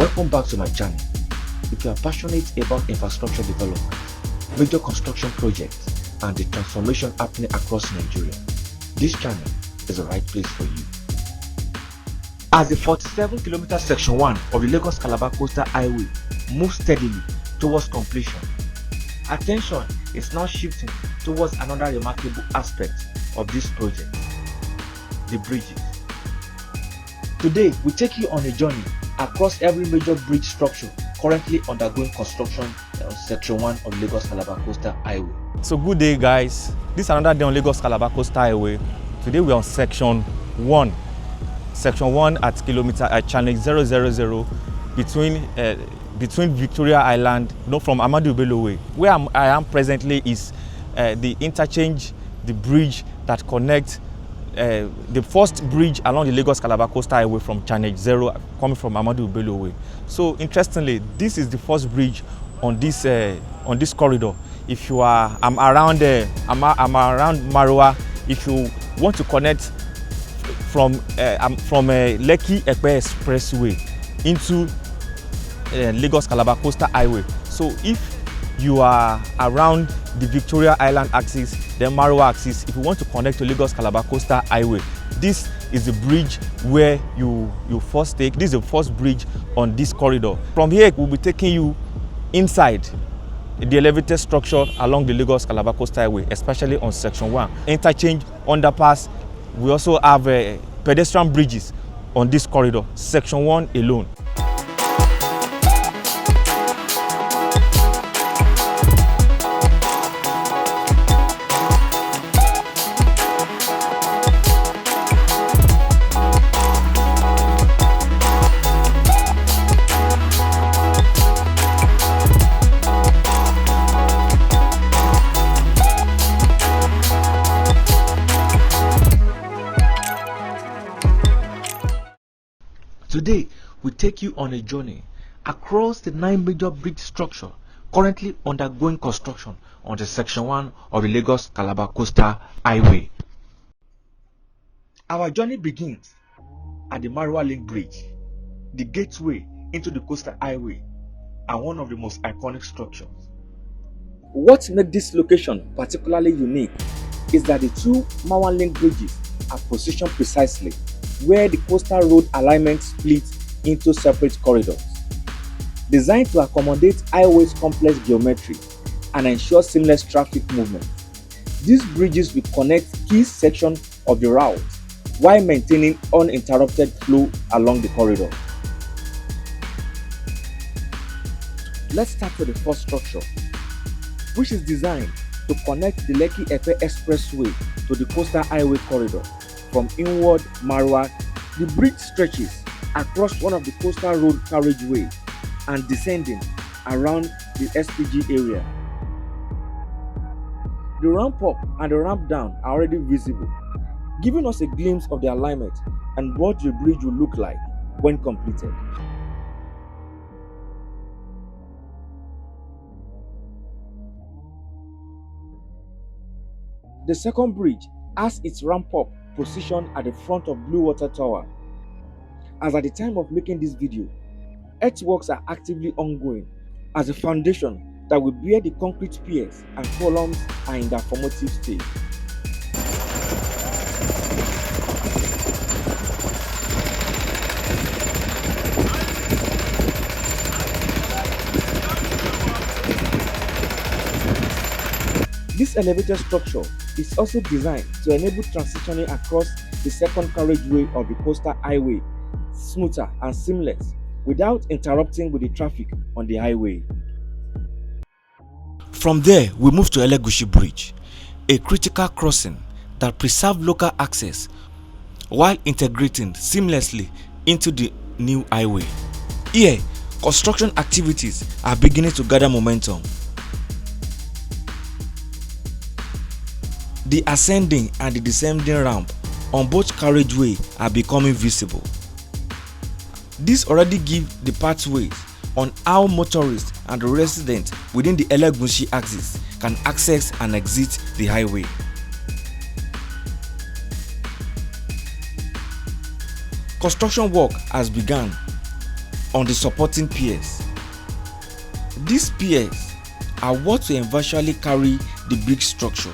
Welcome back to my channel. If you are passionate about infrastructure development, major construction projects, and the transformation happening across Nigeria, this channel is the right place for you. As the 47-kilometer Section 1 of the Lagos Calabar Coastal Highway moves steadily towards completion, attention is now shifting towards another remarkable aspect of this project: the bridges. Today, we take you on a journey across every major bridge structure currently undergoing construction on Section 1 of Lagos Calabar Coastal Highway. So good day, guys. This is another day on Lagos Calabar Coastal Highway. Today we are on Section 1. Section 1 at channel 000 between Victoria Island, from Ahmadu Bello Way. Where I am presently is the interchange, the bridge that connects the first bridge along the Lagos Calabar Coastal Highway from channel 0 coming from Ahmadu Bello Way. So interestingly, this is the first bridge on this corridor. If you are, I'm around Maruwa. If you want to connect from Lekki Eko Expressway into Lagos Calabar Coastal Highway. So if you are around the Victoria Island axis, then Maruwa axis, if you want to connect to Lagos Calabar Coastal Highway, this is the bridge where you first take. This is the first bridge on this corridor. From here, we'll be taking you inside the elevated structure along the Lagos Calabar Coastal Highway, especially on Section 1. Interchange, Underpass. We also have pedestrian bridges on this corridor, Section 1 alone. Today, we take you on a journey across the 9 major bridge structures currently undergoing construction on the Section 1 of the Lagos Calabar Coastal Highway. Our journey begins at the Maruwa Link Bridge, the gateway into the Coastal Highway and one of the most iconic structures. What makes this location particularly unique is that the two Maruwa Link bridges are positioned precisely where the coastal road alignment splits into separate corridors. Designed to accommodate highways' complex geometry and ensure seamless traffic movement, these bridges will connect key sections of the route while maintaining uninterrupted flow along the corridor. Let's start with the first structure, which is designed to connect the Lekki Eko Expressway to the Coastal Highway corridor. From inward Maruwa, the bridge stretches across one of the coastal road carriageway and descending around the SPG area. The ramp up and the ramp down are already visible, giving us a glimpse of the alignment and what the bridge will look like when completed. The second bridge has its ramp up positioned at the front of Blue Water Tower. As at the time of making this video, earthworks are actively ongoing as the foundation that will bear the concrete piers and columns are in their formative stage. This elevated structure is also designed to enable transitioning across the second carriageway of the Coastal Highway smoother and seamless without interrupting with the traffic on the highway. From there, we move to Elegushi Bridge, a critical crossing that preserves local access while integrating seamlessly into the new highway. Here, construction activities are beginning to gather momentum. The ascending and the descending ramp on both carriageway are becoming visible. This already gives the pathways on how motorists and residents within the Elegushi axis can access and exit the highway. Construction work has begun on the supporting piers. These piers are what will eventually carry the bridge structure.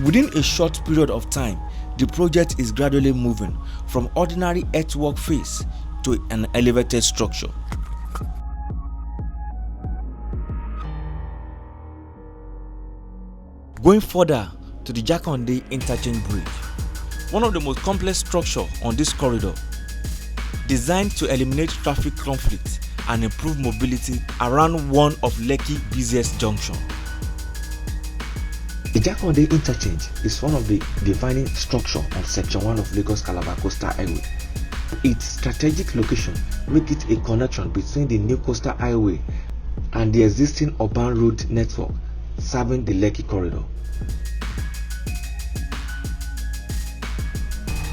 Within a short period of time, the project is gradually moving from ordinary earthwork phase to an elevated structure. Going further to the Jakande Interchange Bridge, one of the most complex structures on this corridor, designed to eliminate traffic conflict and improve mobility around one of Lekki's busiest junctions. The Jakande Interchange is one of the defining structures on Section 1 of Lagos Calabar Coastal Highway. Its strategic location makes it a connection between the new coastal highway and the existing urban road network serving the Lekki corridor.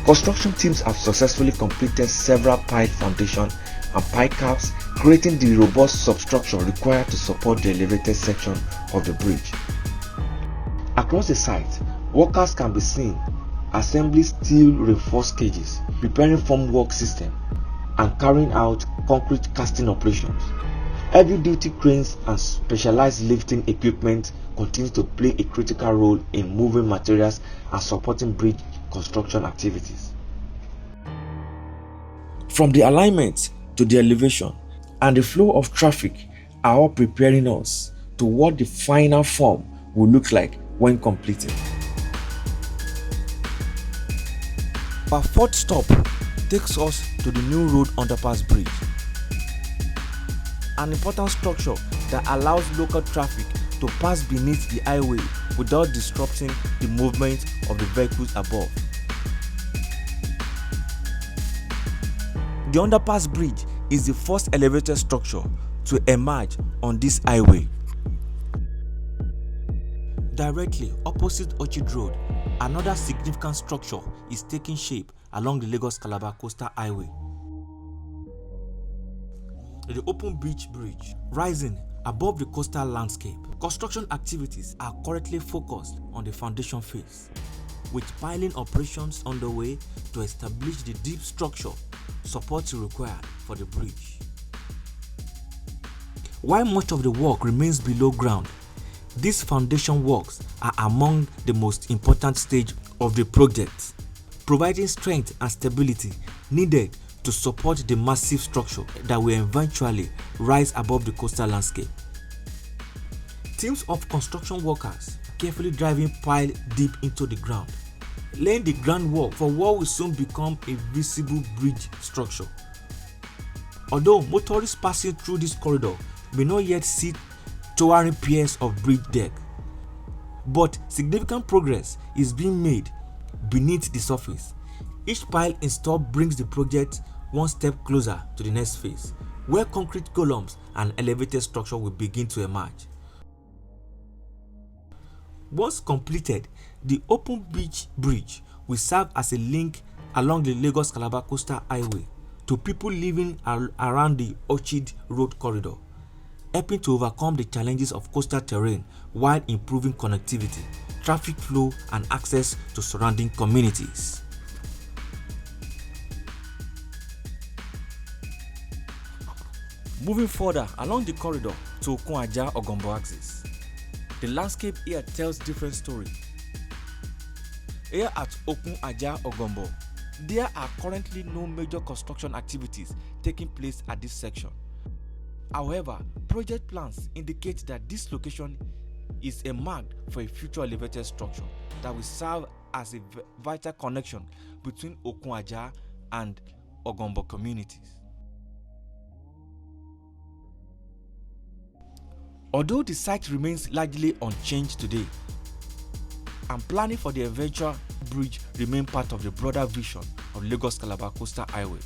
Construction teams have successfully completed several pile foundation and pile caps, creating the robust substructure required to support the elevated section of the bridge. Across the site, workers can be seen assembling steel reinforced cages, preparing formwork system, and carrying out concrete casting operations. Heavy-duty cranes and specialized lifting equipment continue to play a critical role in moving materials and supporting bridge construction activities. From the alignment to the elevation and the flow of traffic are all preparing us to what the final form will look like when completed. Our fourth stop takes us to the new road underpass bridge, an important structure that allows local traffic to pass beneath the highway without disrupting the movement of the vehicles above. The underpass bridge is the first elevated structure to emerge on this highway. Directly opposite Orchard Road, another significant structure is taking shape along the Lagos Calabar Coastal Highway. The Open Beach Bridge, rising above the coastal landscape. Construction activities are currently focused on the foundation phase, with piling operations underway to establish the deep structure support required for the bridge. While much of the work remains below ground, these foundation works are among the most important stage of the project, providing strength and stability needed to support the massive structure that will eventually rise above the coastal landscape. Teams of construction workers carefully driving pile deep into the ground, laying the groundwork for what will soon become a visible bridge structure. Although motorists passing through this corridor may not yet see towering piers of bridge deck, but significant progress is being made beneath the surface. Each pile installed brings the project one step closer to the next phase, where concrete columns and elevated structure will begin to emerge. Once completed, the Open Beach Bridge will serve as a link along the Lagos Calabar Coastal Highway to people living around the Orchard Road corridor, helping to overcome the challenges of coastal terrain while improving connectivity, traffic flow, and access to surrounding communities. Moving further along the corridor to Okun Ajah Ogombo axis, the landscape here tells different story. Here at Okun Ajah Ogombo, there are currently no major construction activities taking place at this section. However, project plans indicate that this location is earmarked for a future elevated structure that will serve as a vital connection between Okun Ajah and Ogombo communities. Although the site remains largely unchanged today, and planning for the eventual bridge remain part of the broader vision of Lagos Calabar Coastal Highway.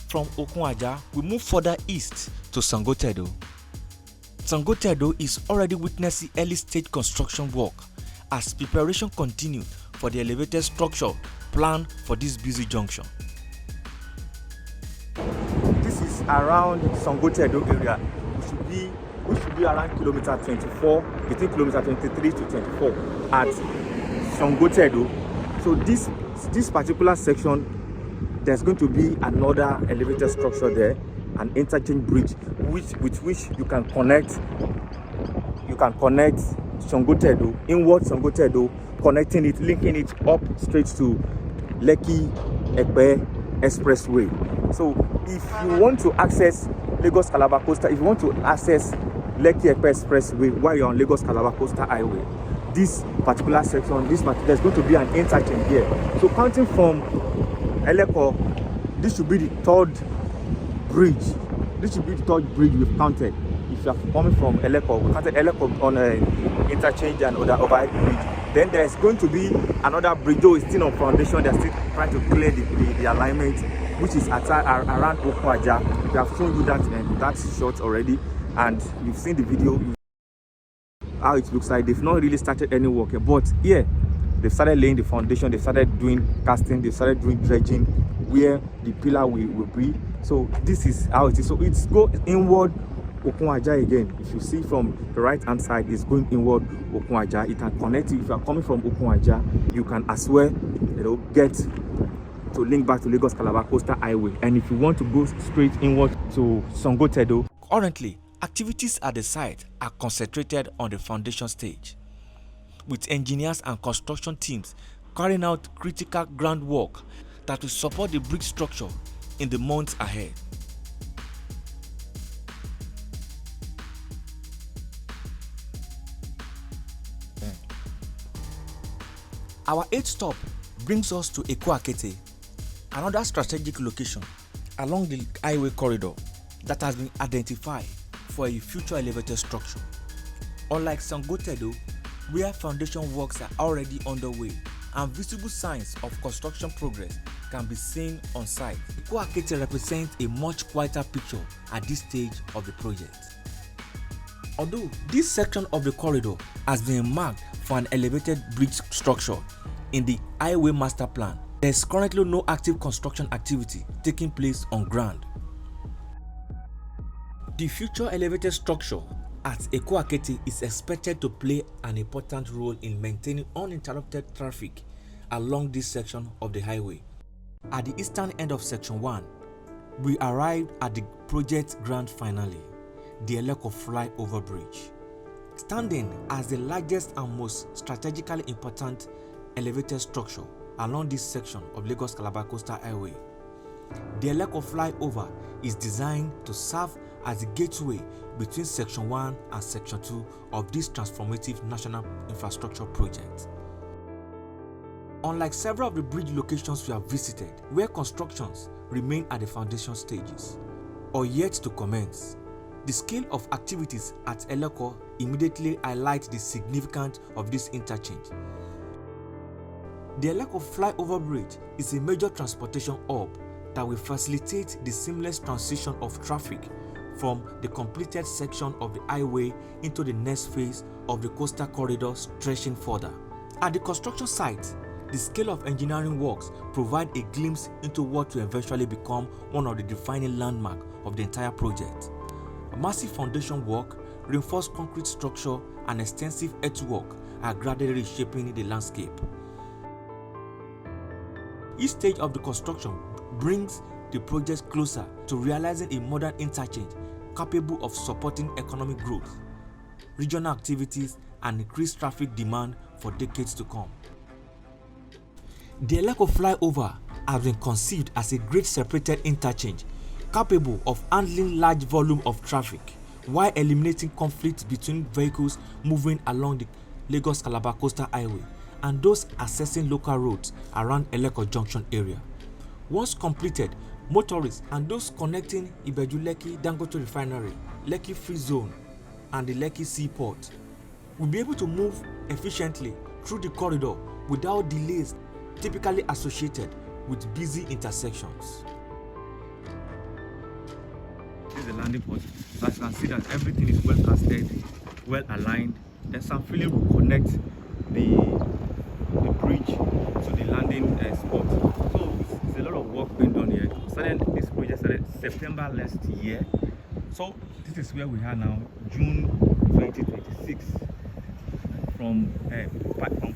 From Okun Ajah, we move further east to Sangotedo. Sangotedo is already witnessing early stage construction work as preparation continues for the elevated structure planned for this busy junction. This is around Sangotedo area. We should be around kilometer 24, between kilometer 23 to 24 at Sangotedo. So this this particular section, there's going to be another elevated structure there, an interchange bridge, with which you can connect Sangotedo, inward Sangotedo, connecting it, linking it up straight to Lekki Epe Expressway. So if you want to access Lagos Calabar Coastal, if you want to access Lekki Epe Expressway while you're on Lagos Calabar Coastal Highway, this particular section, there's going to be an interchange here. So counting from Eleko, this should be the third bridge. This should be the third bridge we've counted. If you're coming from Eleko, we counted Eleko on an interchange and other overhead bridge. Then there's going to be another bridge, though it's still on foundation. They're still trying to clear the alignment, which is around Okun Ajah. We have shown you that shot already, and you've seen the video how it looks like. They've not really started any work here, but yeah, they've started laying the foundation, they've started doing casting, they've started doing dredging where the pillar will be. So this is how it is. So it's go inward Okun Ajah again. If you see from the right hand side, it's going inward Okun Ajah. It can connect you. If you are coming from Okun Ajah, you can as well, get to link back to Lagos Calabar Coastal Highway. And if you want to go straight inward to Sangotedo, currently activities at the site are concentrated on the foundation stage, with engineers and construction teams carrying out critical groundwork that will support the bridge structure in the months ahead. Our 8th stop brings us to Eko Akete, another strategic location along the highway corridor that has been identified for a future elevated structure. Unlike Sangotedo, where foundation works are already underway and visible signs of construction progress can be seen on site, Eko Akete represents a much quieter picture at this stage of the project. Although this section of the corridor has been marked for an elevated bridge structure in the highway master plan, there is currently no active construction activity taking place on ground. The future elevated structure at Eko Akete is expected to play an important role in maintaining uninterrupted traffic along this section of the highway. At the eastern end of Section 1, we arrived at the project grand finale, the Eleko flyover bridge. Standing as the largest and most strategically important elevated structure along this section of Lagos Calabar Coastal Highway, the Eleko flyover is designed to serve as the gateway between Section 1 and Section 2 of this transformative national infrastructure project. Unlike several of the bridge locations we have visited, where constructions remain at the foundation stages or yet to commence, the scale of activities at Eleko immediately highlights the significance of this interchange. The Eleko flyover bridge is a major transportation hub that will facilitate the seamless transition of traffic from the completed section of the highway into the next phase of the coastal corridor stretching further. At the construction site, the scale of engineering works provide a glimpse into what will eventually become one of the defining landmarks of the entire project. A massive foundation work, reinforced concrete structure, and extensive earthwork are gradually reshaping the landscape. Each stage of the construction brings the project closer to realizing a modern interchange capable of supporting economic growth, regional activities, and increased traffic demand for decades to come. The Eleko flyover has been conceived as a great separated interchange capable of handling large volume of traffic while eliminating conflicts between vehicles moving along the Lagos Calabar Coastal Highway and those accessing local roads around Eleko Junction area. Once completed, motorists and those connecting Ibeju-Lekki Dangote Refinery, Lekki Free Zone, and the Lekki Seaport will be able to move efficiently through the corridor without delays typically associated with busy intersections. This is the landing port. So as you can see that everything is well casted, well aligned. Then some filling will connect the bridge to the landing spot. So it's a lot of work being done here. This project started September last year. So this is where we are now, June 2026. From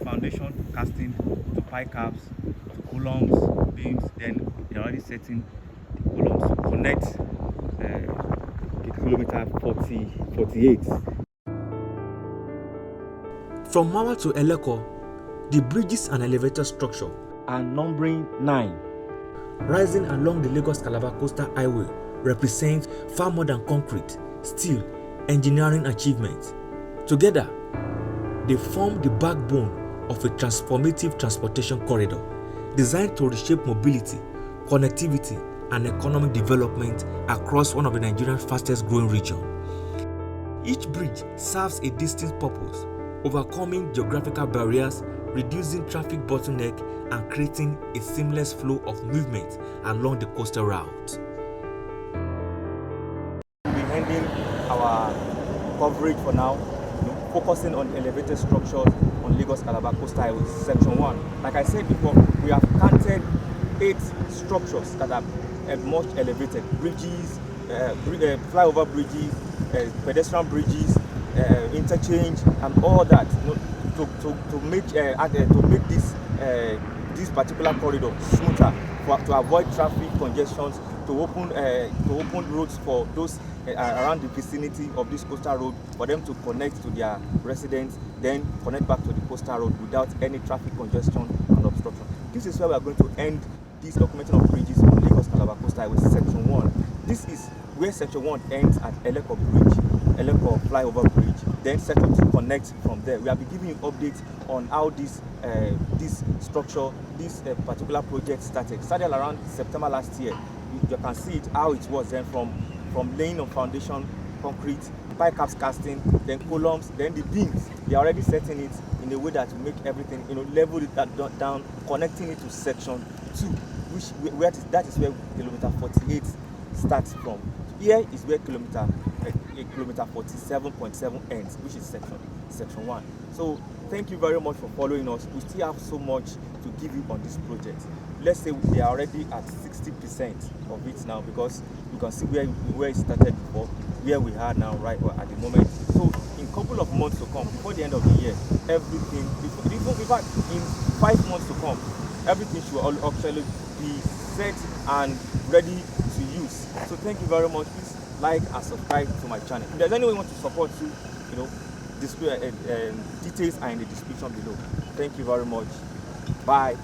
foundation to casting to pie caps to columns, beams, then they're already setting the columns to connect kilometer 48. From Maruwa to Eleko, the bridges and elevator structure are numbering 9. Rising along the Lagos Calabar Coastal Highway represents far more than concrete, steel, engineering achievements. Together, they form the backbone of a transformative transportation corridor designed to reshape mobility, connectivity, and economic development across one of the Nigerian's fastest growing regions. Each bridge serves a distinct purpose, overcoming geographical barriers, reducing traffic bottleneck, and creating a seamless flow of movement along the coastal route. We'll be ending our coverage for now, focusing on elevated structures on Lagos Calabar Coastal Highway, Section 1. Like I said before, we have counted 8 structures that are much elevated: bridges, flyover bridges, pedestrian bridges, interchange, and all that. To make this particular corridor smoother, to avoid traffic congestions, to open roads for those around the vicinity of this coastal road, for them to connect to their residents, then connect back to the coastal road without any traffic congestion and obstruction. This is where we are going to end this documentation of bridges on Lagos Calabar Coastal Highway, Section 1. This is where Section 1 ends at Eleko Bridge, Eleko Flyover Bridge. Then Section 2 connects from there. We have been giving you updates on how this structure, this particular project started. Started around September last year. You can see it, how it was then from laying of foundation, concrete, pipe caps casting, then columns, then the beams. They are already setting it in a way that will make everything, level it down, connecting it to Section 2, that is where kilometer 48 starts from. Here is where kilometer 47.7 ends, which is section 1. So thank you very much for following us. We still have so much to give you on this project. Let's say they are already at 60% of it now, because you can see where it started before, where we are now right at the moment. So in a couple of months to come, before the end of the year, everything, in fact in 5 months to come, everything should actually be set and ready to use. So thank you very much. Please like and subscribe to my channel. If there's anyone who wants to support you, details are in the description below. Thank you very much. Bye.